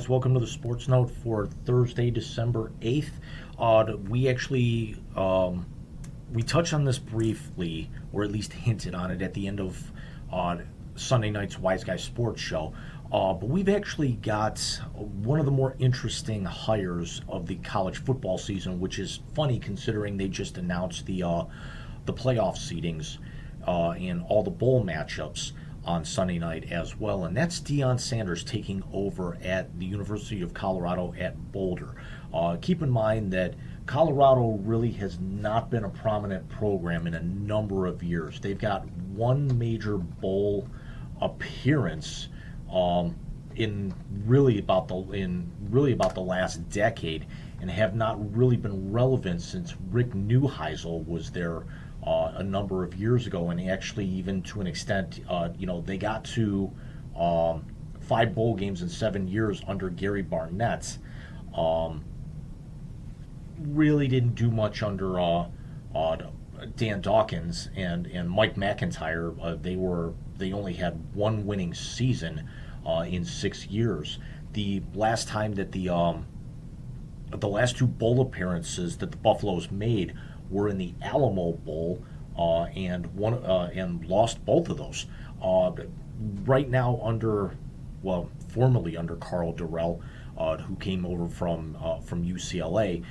guys, welcome to the Sports Note for Thursday, December 8th. We actually we touched on this briefly, or at least hinted on it at the end of Sunday night's Wise Guy Sports Show. But we've actually got one of the more interesting hires of the college football season, which is funny considering they just announced the playoff seedings and all the bowl matchups on Sunday night as well, and that's Deion Sanders taking over at the University of Colorado at Boulder. Keep in mind that Colorado really has not been a prominent program in a number of years. They've got one major bowl appearance in really about the last decade, and have not really been relevant since Rick Neuheisel was there a number of years ago, and actually even to an extent, they got to 5 bowl games in 7 years under Gary Barnett. Really didn't do much under Dan Dawkins and Mike McIntyre. They only had one winning season in 6 years. The last time that the last 2 bowl appearances that the Buffaloes made were in the Alamo Bowl, and lost both of those. Right now, formerly under Carl Durrell, who came over from UCLA,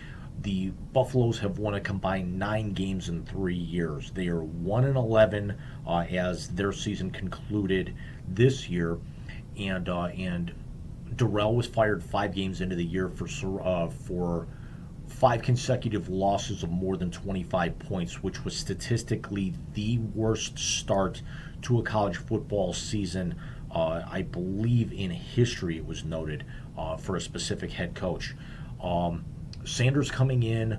the Buffaloes have won a combined 9 games in 3 years. They are 1-11 as their season concluded this year, and Durrell was fired 5 games into the year for 5 consecutive losses of more than 25 points, which was statistically the worst start to a college football season, I believe, in history. It was noted for a specific head coach. Sanders coming in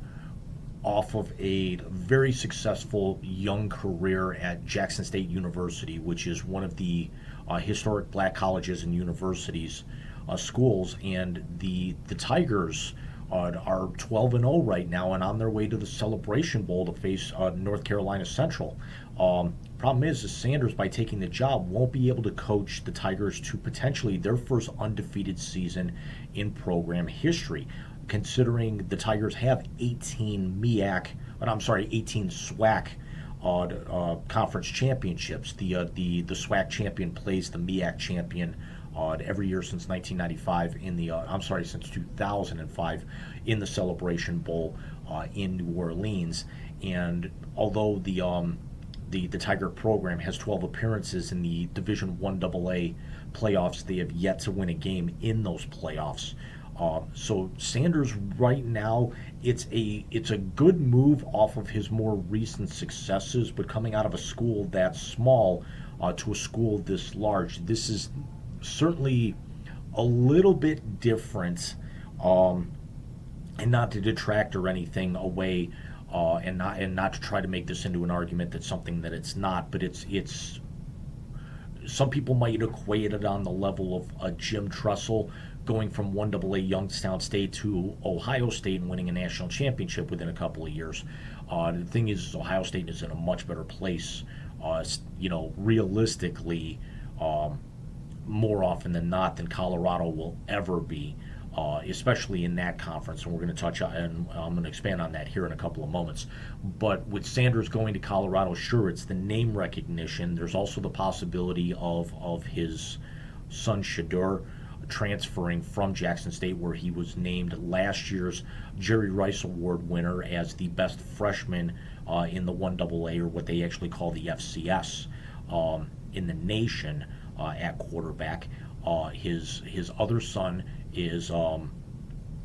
off of a very successful young career at Jackson State University, which is one of the historic black colleges and universities, schools, and the Tigers are 12-0 right now and on their way to the Celebration Bowl to face North Carolina Central. Problem is Sanders, by taking the job, won't be able to coach the Tigers to potentially their first undefeated season in program history, considering the Tigers have 18 SWAC conference championships. The SWAC champion plays the MEAC champion every year since 1995 since 2005 in the Celebration Bowl in New Orleans. And although the Tiger program has 12 appearances in the Division I AA playoffs, they have yet to win a game in those playoffs. So Sanders right now, it's a good move off of his more recent successes, but coming out of a school that small to a school this large, this is certainly a little bit different, and not to detract or anything away, and not to try to make this into an argument that's something that it's not, but it's some people might equate it on the level of a Jim Tressel going from 1AA Youngstown State to Ohio State and winning a national championship within a couple of years. The thing is Ohio State is in a much better place, realistically, more often than not, than Colorado will ever be, especially in that conference. And we're going to touch on, and I'm going to expand on that here in a couple of moments. But with Sanders going to Colorado, sure, it's the name recognition. There's also the possibility of his son Shedeur transferring from Jackson State, where he was named last year's Jerry Rice Award winner as the best freshman in the 1AA, or what they actually call the FCS, in the nation at quarterback. His other son is a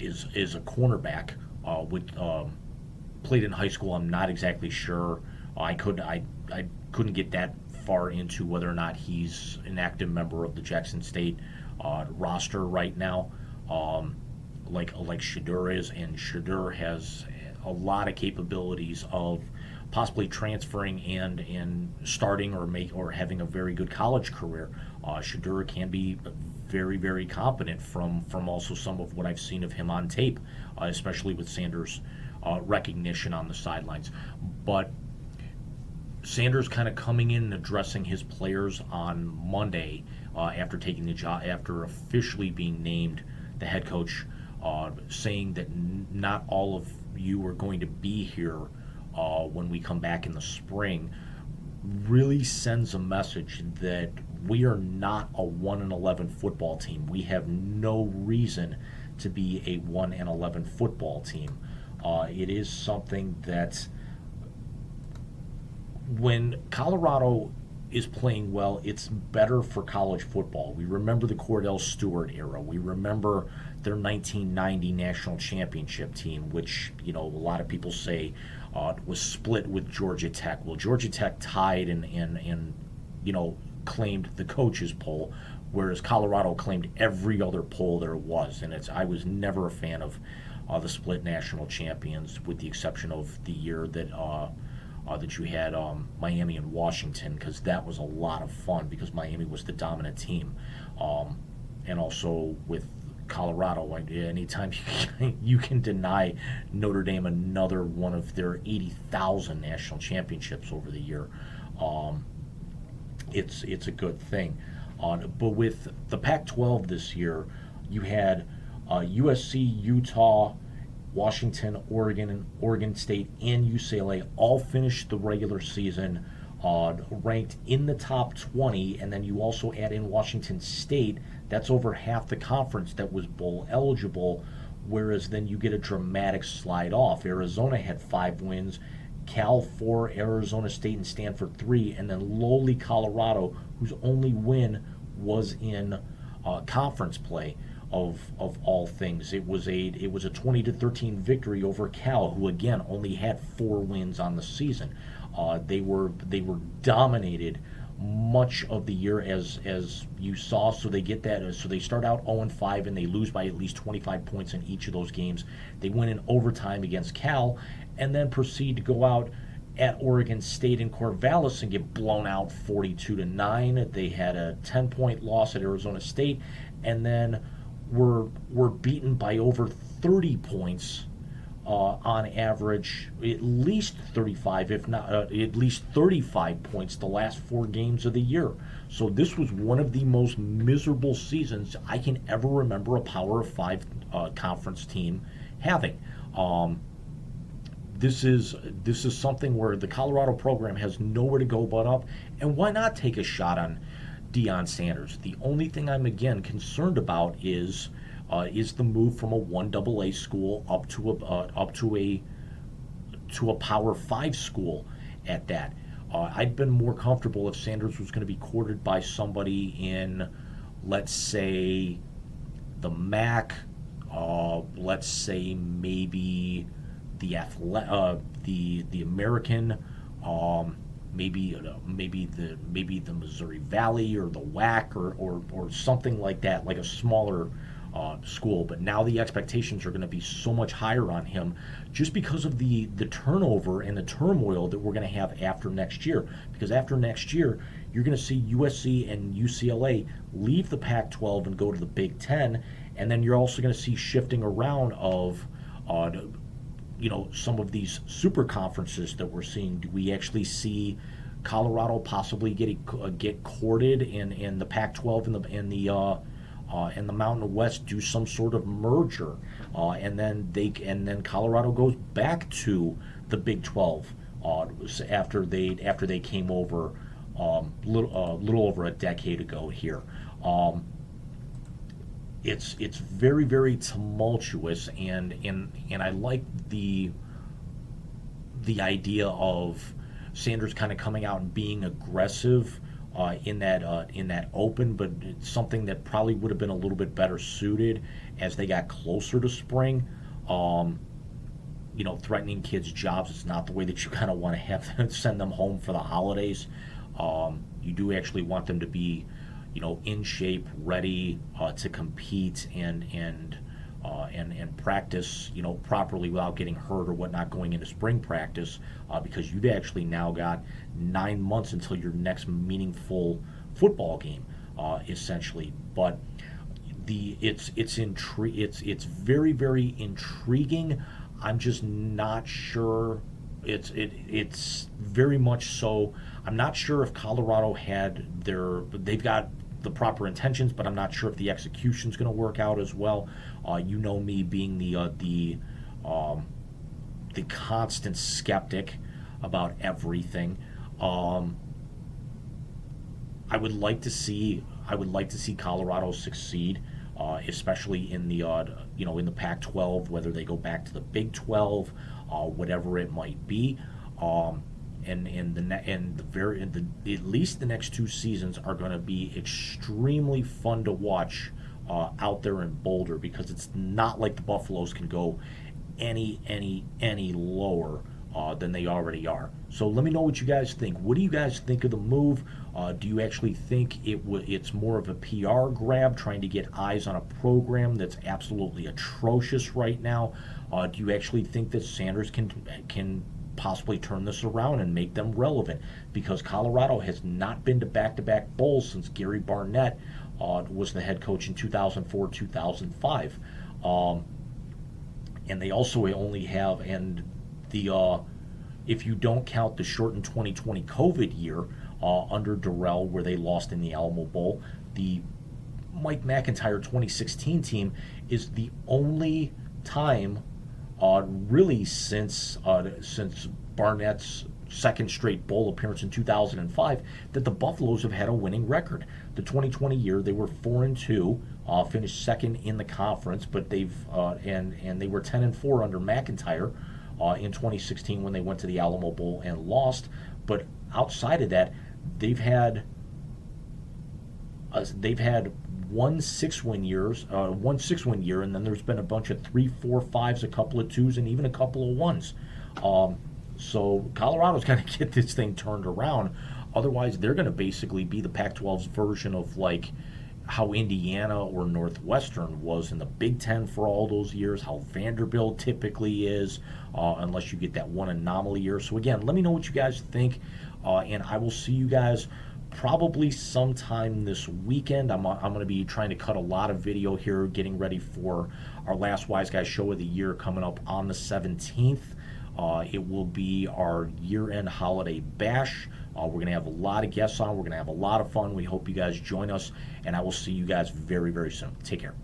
cornerback. Played in high school. I'm not exactly sure. I couldn't get that far into whether or not he's an active member of the Jackson State roster right now, like Shedeur is, and Shedeur has a lot of capabilities of possibly transferring and starting or having a very good college career. Shedeur can be very, very competent from also some of what I've seen of him on tape, especially with Sanders' recognition on the sidelines. But Sanders kind of coming in and addressing his players on Monday after taking the job, after officially being named the head coach, saying that not all of you are going to be here when we come back in the spring, really sends a message that we are not a 1-11 football team. We have no reason to be a 1-11 football team. It is something that when Colorado is playing well, it's better for college football. We remember the Cordell Stewart era. We remember their 1990 national championship team, which, a lot of people say was split with Georgia Tech. Well, Georgia Tech tied and claimed the coaches poll, whereas Colorado claimed every other poll there was. And I was never a fan of the split national champions, with the exception of the year that you had Miami and Washington, because that was a lot of fun because Miami was the dominant team. And also with Colorado, anytime you can deny Notre Dame another one of their 80,000 national championships over the year, it's a good thing. But with the Pac-12 this year, you had USC, Utah, Washington, Oregon State, and UCLA all finished the regular season ranked in the top 20, and then you also add in Washington State. That's over half the conference that was bowl eligible, whereas then you get a dramatic slide off. Arizona had 5 wins, Cal 4, Arizona State and Stanford 3, and then lowly Colorado, whose only win was in conference play. Of all things, it was a 20-13 victory over Cal, who again only had 4 wins on the season. They were dominated much of the year, as you saw. So they get that. So they start out 0-5 and they lose by at least 25 points in each of those games. They win in overtime against Cal, and then proceed to go out at Oregon State and Corvallis and get blown out 42-9. They had a 10-point loss at Arizona State, and then were beaten by over 30 points on average, at least 35, if not at least 35 points the last 4 games of the year. So this was one of the most miserable seasons I can ever remember a Power 5 conference team having. This is something where the Colorado program has nowhere to go but up, and why not take a shot on Deion Sanders? The only thing I'm again concerned about is the move from a 1AA school up to a Power 5 school at that. I'd been more comfortable if Sanders was going to be courted by somebody in, let's say, the MAC. Let's say maybe the American. Maybe the Missouri Valley or the WAC or something like that, like a smaller school. But now the expectations are going to be so much higher on him, just because of the turnover and the turmoil that we're going to have after next year. Because after next year, you're going to see USC and UCLA leave the Pac-12 and go to the Big Ten, and then you're also going to see shifting around of some of these super conferences that we're seeing. Do we actually see Colorado possibly get courted in the Pac-12 and the Mountain West do some sort of merger, and then Colorado goes back to the Big 12 after they came over little over a decade ago here. It's very, very tumultuous, and I like the idea of Sanders kind of coming out and being aggressive in that open, but it's something that probably would have been a little bit better suited as they got closer to spring. Threatening kids' jobs, it's not the way that you kind of want to have them send them home for the holidays. You do actually want them to be in shape, ready to compete and practice, properly without getting hurt or whatnot going into spring practice, because you've actually now got 9 months until your next meaningful football game, essentially. But it's very, very intriguing. I'm just not sure. It's very much so. I'm not sure if Colorado they've got the proper intentions, but I'm not sure if the execution's going to work out as well. You know me being the constant skeptic about everything. I would like to see Colorado succeed, especially in the in the Pac-12, whether they go back to the Big 12, whatever it might be. At least the next two seasons are going to be extremely fun to watch out there in Boulder, because it's not like the Buffaloes can go any lower than they already are. So let me know what you guys think. What do you guys think of the move? Do you actually think it's more of a PR grab, trying to get eyes on a program that's absolutely atrocious right now? Do you actually think that Sanders can possibly turn this around and make them relevant? Because Colorado has not been to back-to-back bowls since Gary Barnett was the head coach in 2004, 2005. And they also only have, if you don't count the shortened 2020 COVID year under Durrell, where they lost in the Alamo Bowl, the Mike McIntyre 2016 team is the only time, really since Barnett's second straight bowl appearance in 2005, that the Buffaloes have had a winning record. The 2020 year, they were 4-2, finished second in the conference, but they've and they were 10-4 under McIntyre in 2016 when they went to the Alamo Bowl and lost. But outside of that, they've had one 6-win year, and then there's been a bunch of 3, 4, 5s, a couple of 2s, and even a couple of 1s. So Colorado's got to get this thing turned around. Otherwise, they're going to basically be the Pac-12's version of like how Indiana or Northwestern was in the Big Ten for all those years, how Vanderbilt typically is, unless you get that one anomaly year. So again, let me know what you guys think, and I will see you guys probably sometime this weekend. I'm going to be trying to cut a lot of video here, getting ready for our last Wise Guys show of the year coming up on the 17th. It will be our year-end holiday bash. We're going to have a lot of guests on. We're going to have a lot of fun. We hope you guys join us, and I will see you guys very, very soon. Take care.